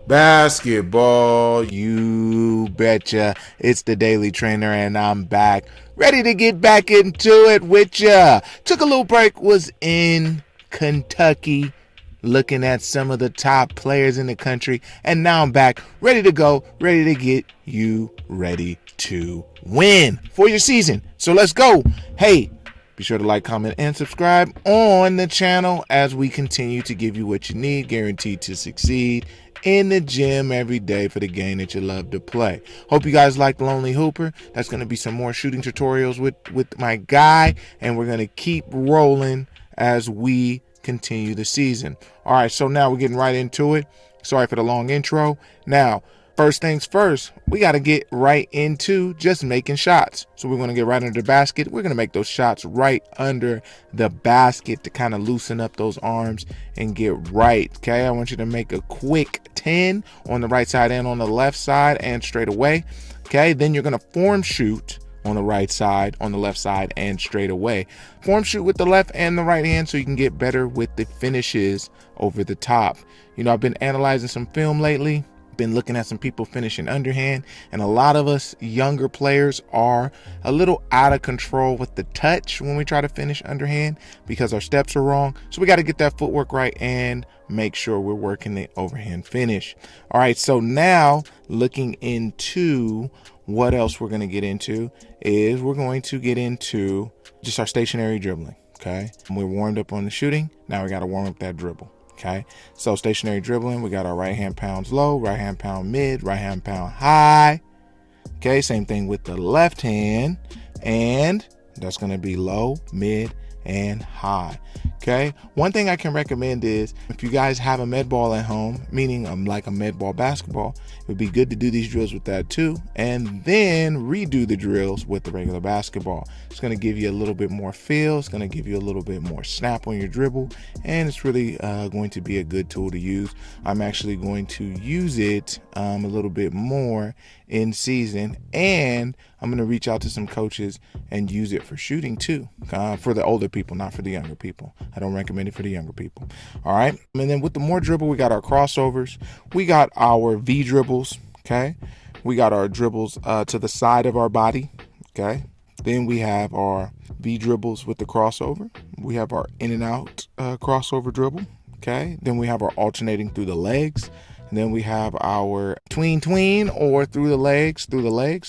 Basketball, you betcha. It's the Daily Trainer, and I'm back, ready to get back into it with ya. Took a little break, was in Kentucky, looking at some of the top players in the country, and now I'm back, ready to go, ready to get you ready to win for your season. So let's go. Hey, be sure to like, comment, and subscribe on the channel as we continue to give you what you need, guaranteed to succeed in the gym every day for the game that you love to play. Hope you guys like Lonely Hooper. That's going to be some more shooting tutorials with my guy, and we're going to keep rolling as we continue the season. All right, so now we're getting right into it. Sorry for the long intro. Now, first things first, we got to get right into just making shots. So we're going to get right under the basket. We're going to make those shots right under the basket to kind of loosen up those arms and get right. Okay, I want you to make a quick 10 on the right side and on the left side and straight away. Okay, then you're going to form shoot on the right side, on the left side, and straight away. Form shoot with the left and the right hand so you can get better with the finishes over the top. You know, I've been analyzing some film lately. Been looking at some people finishing underhand, and a lot of us younger players are a little out of control with the touch when we try to finish underhand because our steps are wrong. So we got to get that footwork right and make sure we're working the overhand finish. All right, so now looking into what else we're going to get into is we're going to get into just our stationary dribbling. Okay, we're warmed up on the shooting. Now we got to warm up that dribble. Okay, so stationary dribbling, we got our right hand pounds low, right hand pound mid, right hand pound high. Okay, same thing with the left hand, and that's going to be low, mid, and high. Okay, one thing I can recommend is if you guys have a med ball at home, meaning like a med ball basketball, it would be good to do these drills with that too, and then redo the drills with the regular basketball. It's going to give you a little bit more feel, it's going to give you a little bit more snap on your dribble, and it's really going to be a good tool to use. I'm actually going to use it a little bit more in season, and I'm going to reach out to some coaches and use it for shooting too, for the older people, not for the younger people. I don't recommend it for the younger people. All right, and then with the more dribble, we got our crossovers, we got our V dribbles. Okay, we got our dribbles to the side of our body. Okay, then we have our V dribbles with the crossover. We have our in and out crossover dribble. Okay, then we have our alternating through the legs. And then we have our tween or through the legs.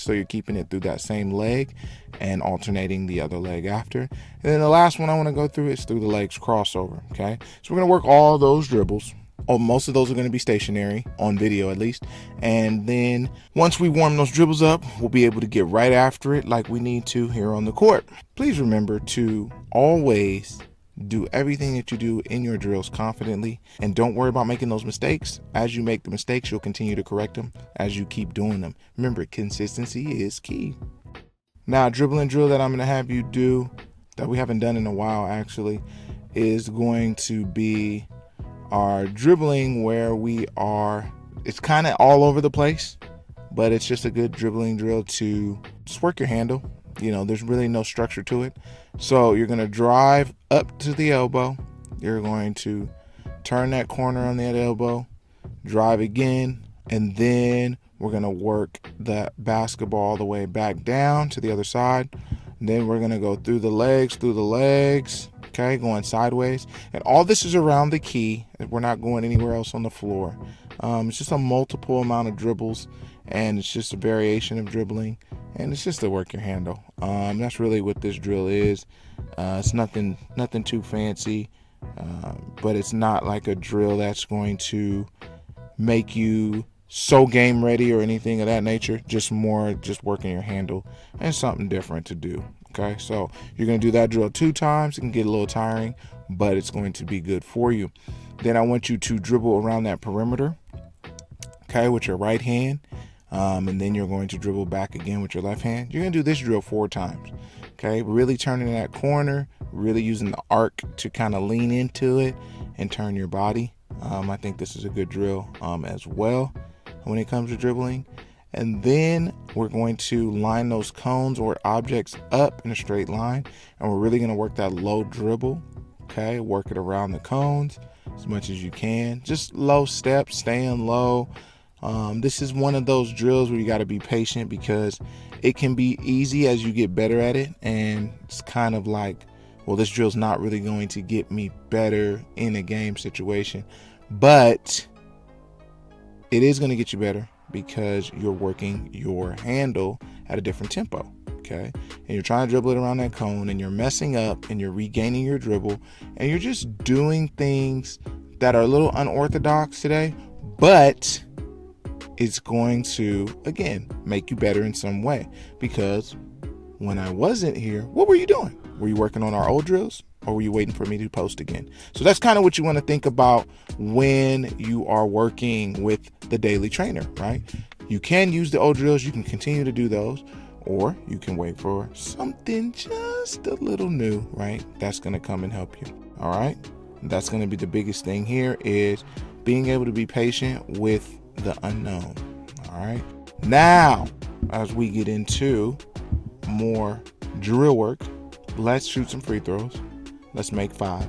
So you're keeping it through that same leg and alternating the other leg after. And then the last one I want to go through is through the legs crossover. Okay, so we're going to work all those dribbles. Oh, most of those are going to be stationary on video at least. And then once we warm those dribbles up, we'll be able to get right after it like we need to here on the court. Please remember to always do everything that you do in your drills confidently, and don't worry about making those mistakes. As you make the mistakes, you'll continue to correct them as you keep doing them. Remember, consistency is key. Now, a dribbling drill that I'm going to have you do that we haven't done in a while actually is going to be our dribbling where it's kind of all over the place, but it's just a good dribbling drill to just work your handle. You know, there's really no structure to it. So you're going to drive up to the elbow. You're going to turn that corner on that elbow, drive again, and then we're going to work that basketball all the way back down to the other side. And then we're going to go through the legs, okay, going sideways. And all this is around the key. We're not going anywhere else on the floor. It's just a multiple amount of dribbles, and it's just a variation of dribbling, and it's just to work your handle. That's really what this drill is. It's nothing too fancy, but it's not like a drill that's going to make you so game ready or anything of that nature. Just working your handle and something different to do. Okay, so you're going to do that drill 2 times. It can get a little tiring, but it's going to be good for you. Then I want you to dribble around that perimeter, okay, with your right hand. And then you're going to dribble back again with your left hand. You're going to do this drill 4 times. Okay, really turning that corner, really using the arc to kind of lean into it and turn your body. I think this is a good drill as well when it comes to dribbling. And then we're going to line those cones or objects up in a straight line, and we're really going to work that low dribble. Okay, work it around the cones. as much as you can. Just low steps, staying low. This is one of those drills where you got to be patient because it can be easy as you get better at it. And it's kind of like, well, this drill's not really going to get me better in a game situation, but it is going to get you better because you're working your handle at a different tempo. Okay, and you're trying to dribble it around that cone and you're messing up and you're regaining your dribble and you're just doing things that are a little unorthodox today, but it's going to, again, make you better in some way. Because when I wasn't here, what were you doing? Were you working on our old drills or were you waiting for me to post again? So that's kind of what you want to think about when you are working with the daily trainer, right? You can use the old drills, you can continue to do those, or you can wait for something just a little new, right? That's going to come and help you. All right. That's going to be the biggest thing here, is being able to be patient with the unknown. All right. Now, as we get into more drill work, let's shoot some free throws. Let's make 5.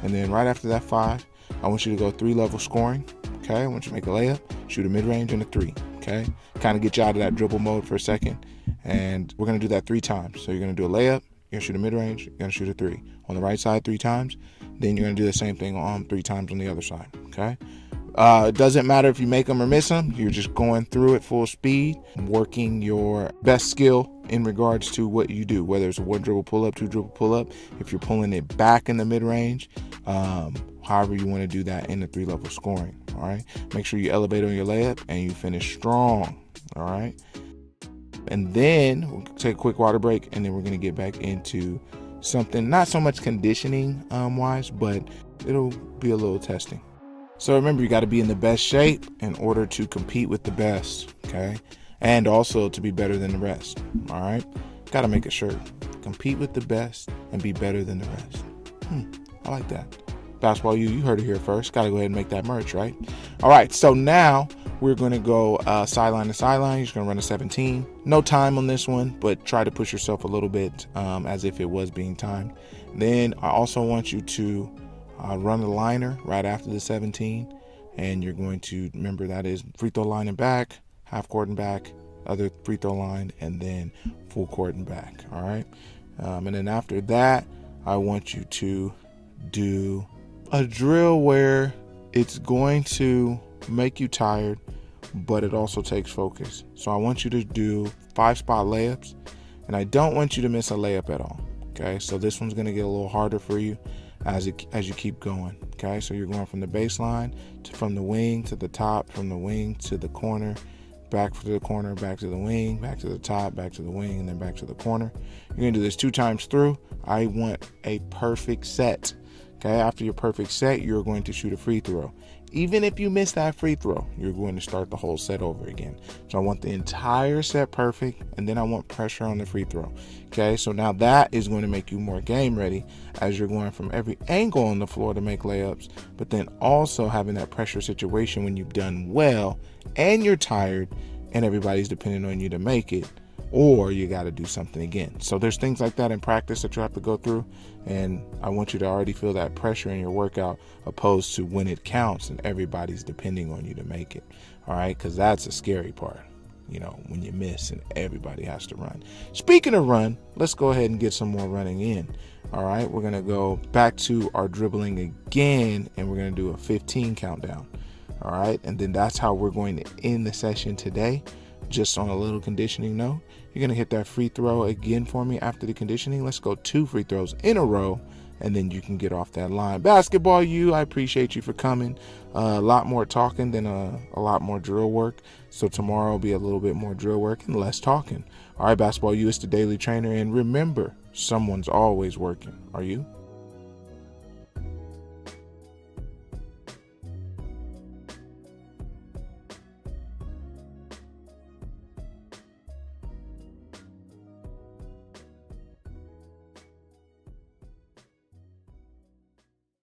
And then right after that 5, I want you to go 3-level scoring. Okay. I want you to make a layup, shoot a mid-range and a 3. Okay. Kind of get you out of that dribble mode for a second. And we're going to do that 3 times. So you're going to do a layup, you're going to shoot a mid-range, you're going to shoot a 3. On the right side 3 times. Then you're going to do the same thing on 3 times on the other side. Okay. It doesn't matter if you make them or miss them. You're just going through it full speed, working your best skill in regards to what you do, whether it's a 1 dribble pull up, 2 dribble pull up, if you're pulling it back in the mid-range, however you want to do that in the 3-level scoring. All right. Make sure you elevate on your layup and you finish strong. All right. And then we'll take a quick water break, and then we're going to get back into something not so much conditioning wise, but it'll be a little testing. So remember, you got to be in the best shape in order to compete with the best, okay? And also to be better than the rest, all right? Got to make a shirt. Compete with the best and be better than the rest. I like that. Basketball U, you heard it here first. Got to go ahead and make that merch, right? All right, so now we're going to go sideline to sideline. You're just going to run a 17. No time on this one, but try to push yourself a little bit as if it was being timed. Then I also want you to run the liner right after the 17. And you're going to remember that is free throw line and back, half court and back, other free throw line, and then full court and back. All right. And then after that, I want you to do a drill where it's going to make you tired, but it also takes focus. So I want you to do 5-spot layups, and I don't want you to miss a layup at all. Okay, so this one's going to get a little harder for you as you keep going. Okay, so you're going from the baseline from the wing to the top, from the wing to the corner, back to the corner, back to the wing, back to the top, back to the wing, and then back to the corner. You're going to do this 2 times through. I want a perfect set. Okay, after your perfect set, you're going to shoot a free throw. Even if you miss that free throw, you're going to start the whole set over again. So I want the entire set perfect, and then I want pressure on the free throw. Okay, so now that is going to make you more game ready as you're going from every angle on the floor to make layups, but then also having that pressure situation when you've done well and you're tired and everybody's depending on you to make it, or you got to do something again. So there's things like that in practice that you have to go through, and I want you to already feel that pressure in your workout opposed to when it counts and everybody's depending on you to make it. All right, because that's a scary part, you know, when you miss and everybody has to run. Speaking of run, let's go ahead and get some more running in. All right, we're going to go back to our dribbling again, and we're going to do a 15 countdown. All right, and then that's how we're going to end the session today. Just on a little conditioning note, you're going to hit that free throw again for me after the conditioning. Let's go 2 free throws in a row, and then you can get off that line. Basketball U, I appreciate you for coming. A lot more talking than a lot more drill work. So tomorrow will be a little bit more drill work and less talking. All right, Basketball U, it's the Daily Trainer. And remember, someone's always working. Are you?